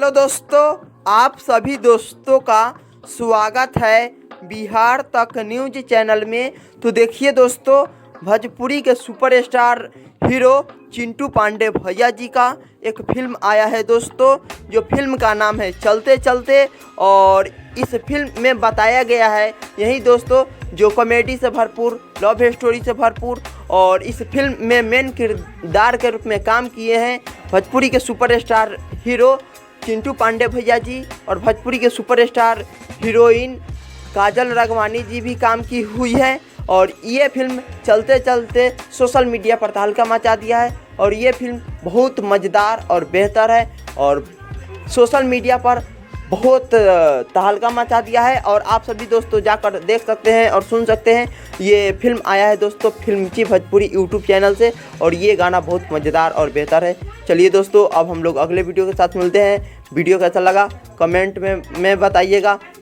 Hello दोस्तों, आप सभी दोस्तों का स्वागत है बिहार तक न्यूज चैनल में। तो देखिए दोस्तों, भोजपुरी के सुपरस्टार हीरो चिंटू पांडे भैया जी का एक फिल्म आया है दोस्तों, जो फिल्म का नाम है चलते चलते। और इस फिल्म में बताया गया है यही दोस्तों, जो कॉमेडी से भरपूर, लव स्टोरी से भरपूर। और इस फिल्म में मेन किरदार के रूप में काम किए हैं भोजपुरी के सुपरस्टार हीरो चिंटू पांडे भैया जी, और भोजपुरी के सुपरस्टार हीरोइन काजल राघवानी जी भी काम की हुई है। और ये फिल्म चलते चलते सोशल मीडिया पर तहलका मचा दिया है, और ये फिल्म बहुत मज़ेदार और बेहतर है, और सोशल मीडिया पर बहुत तहलका मचा दिया है। और आप सभी दोस्तों जाकर देख सकते हैं और सुन सकते हैं। ये फिल्म आया है दोस्तों फिल्मची भोजपुरी यूट्यूब चैनल से, और ये गाना बहुत मज़ेदार और बेहतर है। चलिए दोस्तों, अब हम लोग अगले वीडियो के साथ मिलते हैं। वीडियो कैसा लगा कमेंट में बताइएगा।